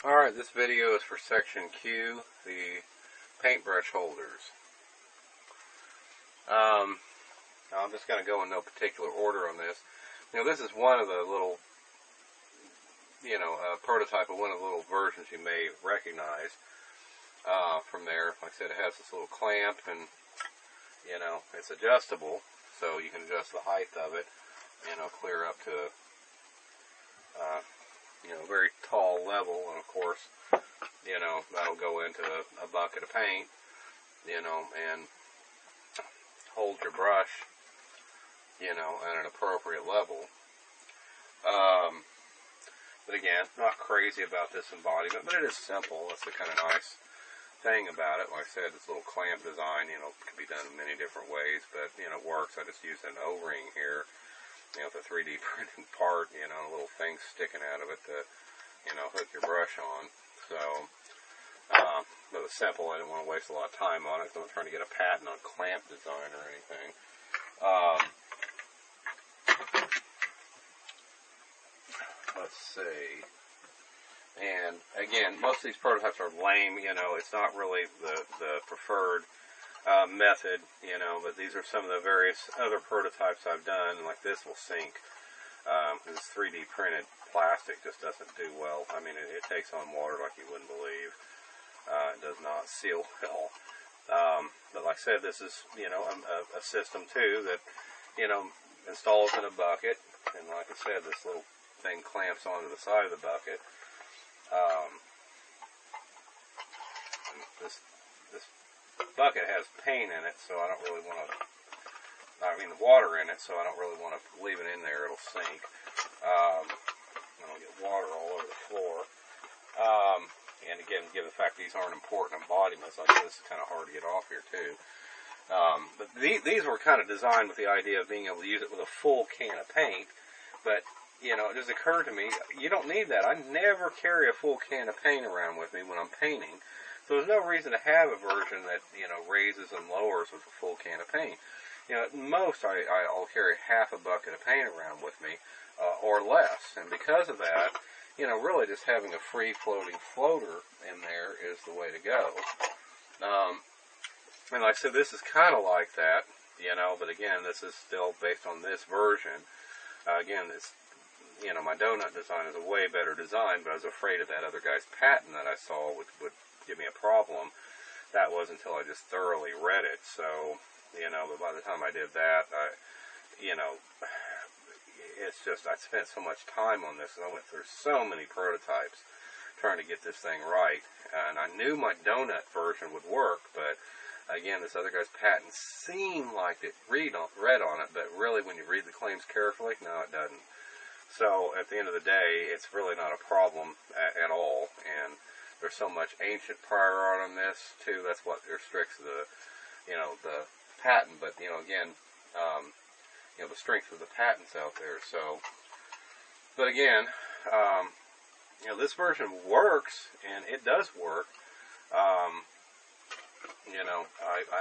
Alright, this video is for section Q, the paintbrush holders. I'm just going to go in no particular order on this. This is one of the little, prototype of one of the little versions you may recognize from there. Like I said, it has this little clamp and, it's adjustable, so you can adjust the height of it, clear up to very tall level, and of course, that'll go into a bucket of paint, and hold your brush, at an appropriate level. But again, not crazy about this embodiment, but it is simple. That's the kind of nice thing about it. Like I said, this little clamp design, can be done in many different ways, but, it works. I just used an O-ring here, with a 3D printed part, a little thing sticking out of it to, hook your brush on. So, but it was simple. I didn't want to waste a lot of time on it, so I'm trying to get a patent on clamp design or anything. Let's see. And again, most of these prototypes are lame. It's not really the preferred method. But these are some of the various other prototypes I've done. Like this will sink. This 3D printed plastic just doesn't do well. I mean, it takes on water like you wouldn't believe. It does not seal well. But like I said, this is, a system too that, installs in a bucket. And like I said, this little thing clamps onto the side of the bucket. This bucket has paint in it, so I don't really want to, water in it, so I don't really want to leave it in there. It'll sink. I'll get water all over the floor. And again, given the fact these aren't important embodiments, like this is kind of hard to get off here too. But these were kind of designed with the idea of being able to use it with a full can of paint. But, it just occurred to me, you don't need that. I never carry a full can of paint around with me when I'm painting. So there's no reason to have a version that, raises and lowers with a full can of paint. At most, I'll carry half a bucket of paint around with me, or less. And because of that, really just having a free-floating floater in there is the way to go. And like I said, this is kind of like that, but again, this is still based on this version. Again, it's, my donut design is a way better design, but I was afraid of that other guy's patent that I saw would give me a problem. That was until I just thoroughly read it. So, but by the time I did that, it's just, I spent so much time on this, and I went through so many prototypes trying to get this thing right. And I knew my donut version would work, but again, this other guy's patent seemed like it read on it, but really when you read the claims carefully, no, it doesn't. So at the end of the day, it's really not a problem at all. And there's so much ancient prior art on this too. That's what restricts the, the patent. But again, the strength of the patents out there. So, but again, this version works, and it does work. I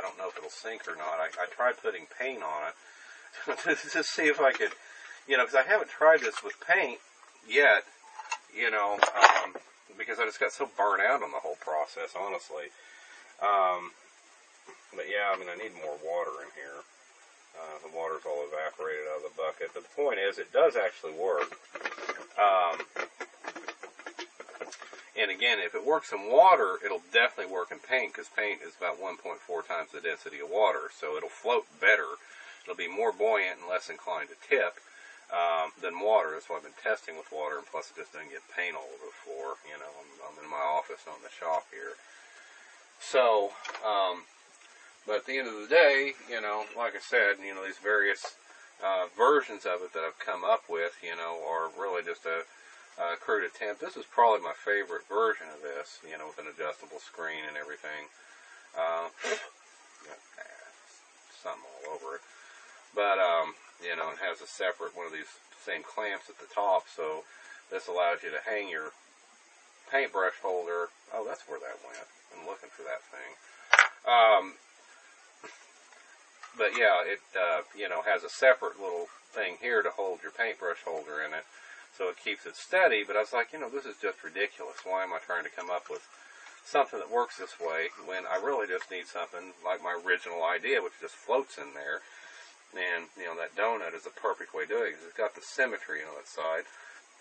don't know if it'll sink or not. I tried putting paint on it to see if I could, because I haven't tried this with paint yet, because I just got so burnt out on the whole process, honestly. But yeah, I need more water in here. The water's all evaporated out of the bucket. But the point is, it does actually work. And again, if it works in water, it'll definitely work in paint, because paint is about 1.4 times the density of water. So it'll float better. It'll be more buoyant and less inclined to tip than water. That's what I've been testing with water, and plus it just doesn't get paint all over the floor. I'm in my office, not in the shop here. So, but at the end of the day, like I said, these various versions of it that I've come up with, are really just a crude attempt. This is probably my favorite version of this, with an adjustable screen and everything. Something all over it. But, it has a separate one of these same clamps at the top, so this allows you to hang your paintbrush holder. Oh, that's where that went. I'm looking for that thing. But yeah, it, has a separate little thing here to hold your paintbrush holder in it. so it keeps it steady. But I was like, this is just ridiculous. Why am I trying to come up with something that works this way when I really just need something like my original idea, which just floats in there? And, that donut is the perfect way to do it, because it's got the symmetry on its side,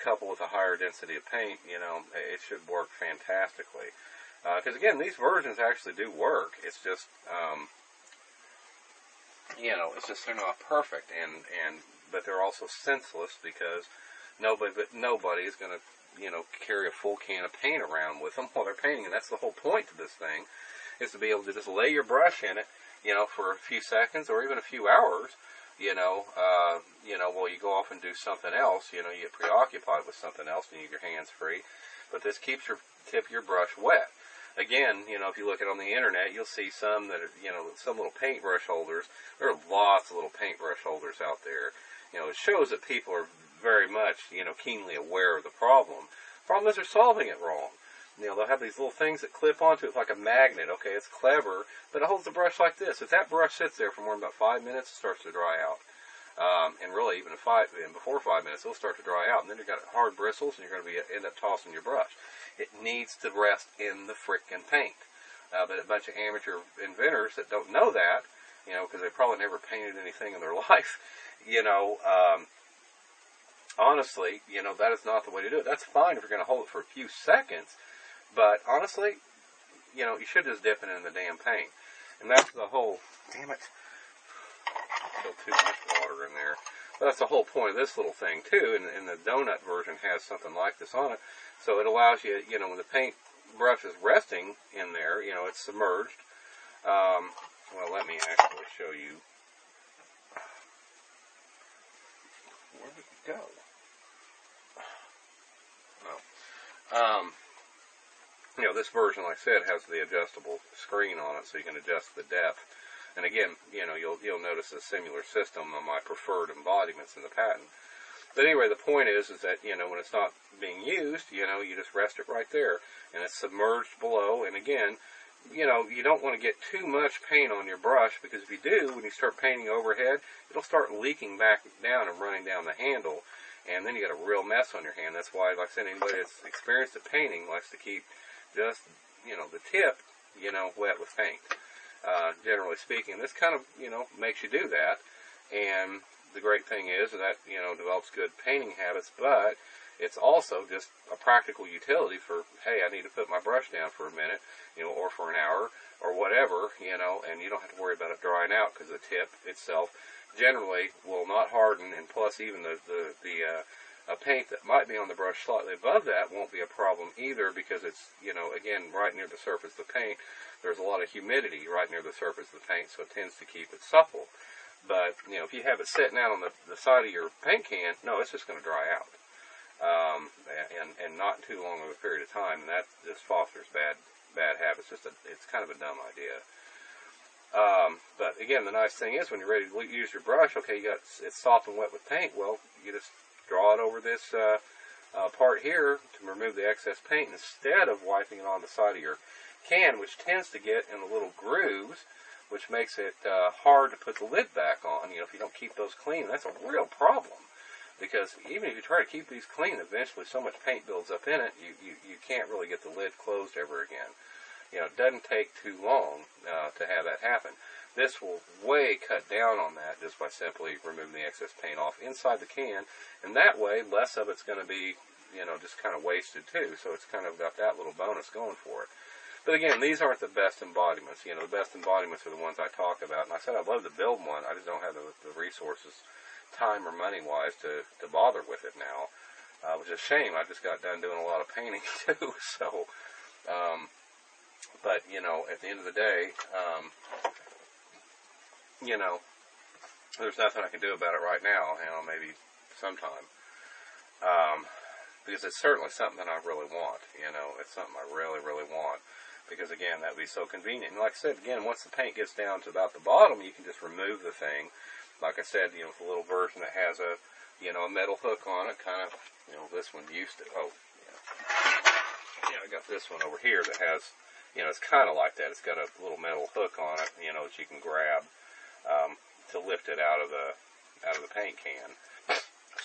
coupled with a higher density of paint. It should work fantastically. Because, again, these versions actually do work. It's just, they're not perfect, but they're also senseless, because nobody is going to, carry a full can of paint around with them while they're painting. And that's the whole point to this thing, is to be able to just lay your brush in it, for a few seconds or even a few hours, while you go off and do something else. You get preoccupied with something else and you get your hands free. But this keeps your tip of your brush wet. Again, if you look at it on the internet, you'll see some that are, some little paintbrush holders. There are lots of little paintbrush holders out there. It shows that people are very much, keenly aware of the problem. Problem is they're solving it wrong. They'll have these little things that clip onto it like a magnet. Okay, it's clever, but it holds the brush like this. If that brush sits there for more than about 5 minutes, it starts to dry out. And really, even before 5 minutes, it'll start to dry out. And then you've got hard bristles, and you're going to end up tossing your brush. It needs to rest in the frickin' paint. But a bunch of amateur inventors that don't know that, because they probably never painted anything in their life, honestly, that is not the way to do it. That's fine if you're going to hold it for a few seconds, but honestly, you should just dip it in the damn paint. And that's the whole, damn it, still too much water in there. But that's the whole point of this little thing, too, and the donut version has something like this on it. So it allows you, when the paint brush is resting in there, it's submerged. Well, let me actually show you. Where did it go? Oh. This version, like I said, has the adjustable screen on it, so you can adjust the depth. And again, you'll notice a similar system on my preferred embodiments in the patent. But anyway, the point is that, when it's not being used, you just rest it right there, and it's submerged below. And again, you don't want to get too much paint on your brush, because if you do, when you start painting overhead, it'll start leaking back down and running down the handle, and then you got a real mess on your hand. That's why, like I said, anybody that's experienced at painting likes to keep just, the tip, wet with paint. Generally speaking, this kind of, makes you do that. And the great thing is that, develops good painting habits, but it's also just a practical utility for, hey, I need to put my brush down for a minute, or for an hour, or whatever, and you don't have to worry about it drying out, because the tip itself generally will not harden, and plus even the paint that might be on the brush slightly above that won't be a problem either, because it's, again, right near the surface of the paint. There's a lot of humidity right near the surface of the paint, so it tends to keep it supple. But, if you have it sitting out on the side of your paint can, no, it's just going to dry out. And not too long of a period of time, and that just fosters bad habits. It's kind of a dumb idea. But again, the nice thing is when you're ready to use your brush, okay, it's soft and wet with paint. Well, you just draw it over this part here to remove the excess paint, instead of wiping it on the side of your can, which tends to get in the little grooves, which makes it hard to put the lid back on. If you don't keep those clean, that's a real problem. Because even if you try to keep these clean, eventually so much paint builds up in it, you can't really get the lid closed ever again. It doesn't take too long to have that happen. This will way cut down on that just by simply removing the excess paint off inside the can, and that way less of it's going to be, just kind of wasted too. So it's kind of got that little bonus going for it. But again, these aren't the best embodiments. The best embodiments are the ones I talk about. And I said I'd love to build one. I just don't have the resources, time or money-wise, to bother with it now. Which is a shame. I just got done doing a lot of painting, too. So, but, at the end of the day, there's nothing I can do about it right now. Maybe sometime. Because it's certainly something that I really want. It's something I really, really want. Because, again, that would be so convenient. And like I said, again, once the paint gets down to about the bottom, you can just remove the thing. Like I said, with a little version that has a metal hook on it, kind of, this one used to, I got this one over here that has, it's kind of like that. It's got a little metal hook on it, that you can grab to lift it out of the paint can.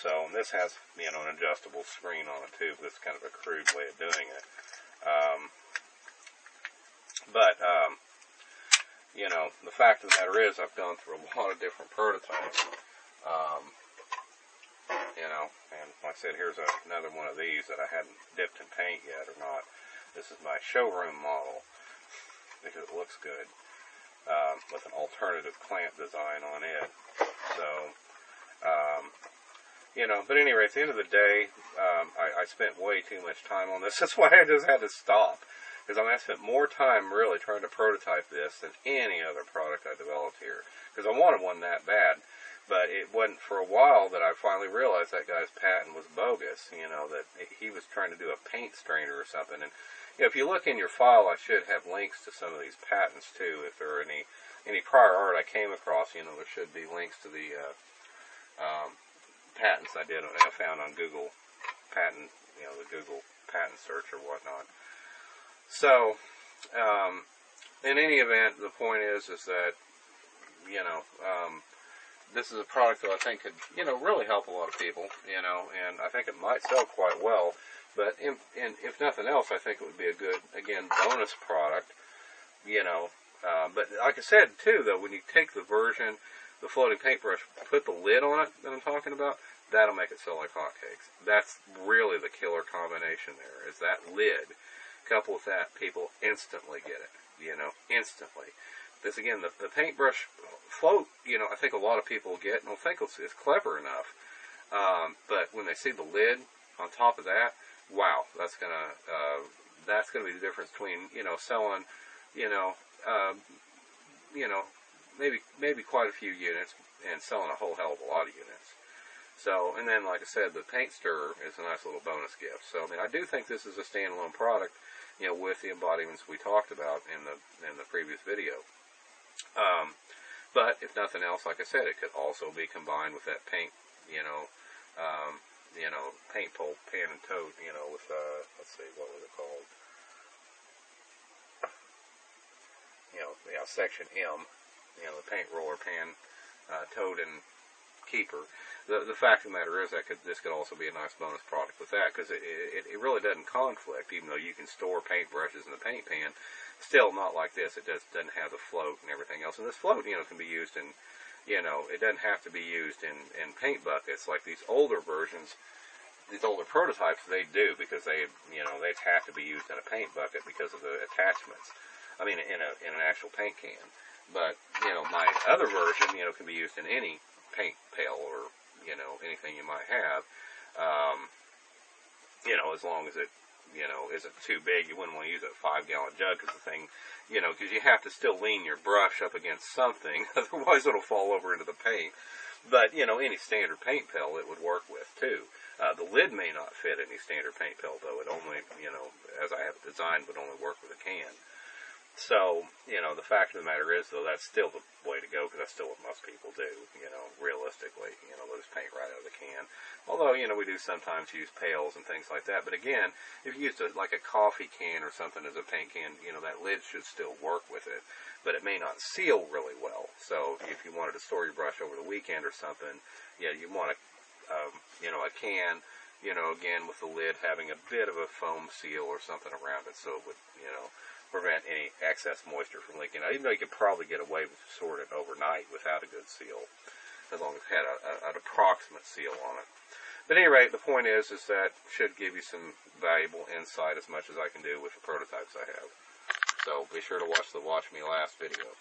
So this has, you know, an adjustable screen on it too, but it's kind of a crude way of doing it. You know, the fact of the matter is I've gone through a lot of different prototypes. You know, and like I said, here's another one of these that I hadn't dipped in paint yet or not. This is my showroom model because it looks good, with an alternative clamp design on it. So, you know, but anyway, at the end of the day, I spent way too much time on this. That's why I just had to stop. Because I spent more time really trying to prototype this than any other product I developed here. Because I wanted one that bad. But it wasn't for a while that I finally realized that guy's patent was bogus. You know, that he was trying to do a paint strainer or something. And you know, if you look in your file, I should have links to some of these patents too. If there are any prior art I came across, you know, there should be links to the patents I found on Google patent, you know, the Google patent search or whatnot. So, in any event, the point is that, you know, this is a product that I think could, you know, really help a lot of people, you know, and I think it might sell quite well. But if nothing else, I think it would be a good, again, bonus product, you know. But like I said, too, though, when you take the version, the floating paintbrush, put the lid on it that I'm talking about, that'll make it sell like hotcakes. That's really the killer combination there, is that lid. Coupled with that, people instantly get it, you know, instantly. This, again, the paintbrush float, you know, I think a lot of people get and don't think it's clever enough. But when they see the lid on top of that, wow, that's gonna be the difference between, you know, selling, you know, maybe quite a few units and selling a whole hell of a lot of units. So, and then, like I said, the paint stirrer is a nice little bonus gift. So, I mean, I do think this is a standalone product, you know, with the embodiments we talked about in the previous video. But if nothing else, like I said, it could also be combined with that paint, paint pole, pan, and tote, you know, with, let's see, what was it called? You know, section M, you know, the paint roller, pan, tote, and keeper. The fact of the matter is that this could also be a nice bonus product with that, because it really doesn't conflict, even though you can store paintbrushes in the paint pan. Still not like this. It doesn't have the float and everything else. And this float, you know, can be used in, you know, it doesn't have to be used in paint buckets like these older versions, these older prototypes. They do, because they have to be used in a paint bucket because of the attachments. I mean, in an actual paint can. But, you know, my other version, you know, can be used in any paint pail or, you know, anything you might have, you know, as long as it, you know, isn't too big. You wouldn't want to use a 5-gallon jug, because the thing, you know, because you have to still lean your brush up against something, otherwise it'll fall over into the paint. But, you know, any standard paint pail it would work with, too. The lid may not fit any standard paint pail, though. It only, you know, as I have it designed, would only work with a can. So, you know, the fact of the matter is, though, that's still the way to go, because that's still what most people do, you know, realistically. You know, they'll just paint right out of the can. Although, you know, we do sometimes use pails and things like that. But again, if you used like a coffee can or something as a paint can, you know, that lid should still work with it. But it may not seal really well. So if you wanted to store your brush over the weekend or something, yeah, you want you know, a can, you know, again, with the lid having a bit of a foam seal or something around it, so it would, you know, prevent any excess moisture from leaking out. Even though you could probably get away with storing it overnight without a good seal, as long as it had an approximate seal on it. But at any rate, the point is that should give you some valuable insight, as much as I can do with the prototypes I have. So be sure to watch the Watch Me Last video.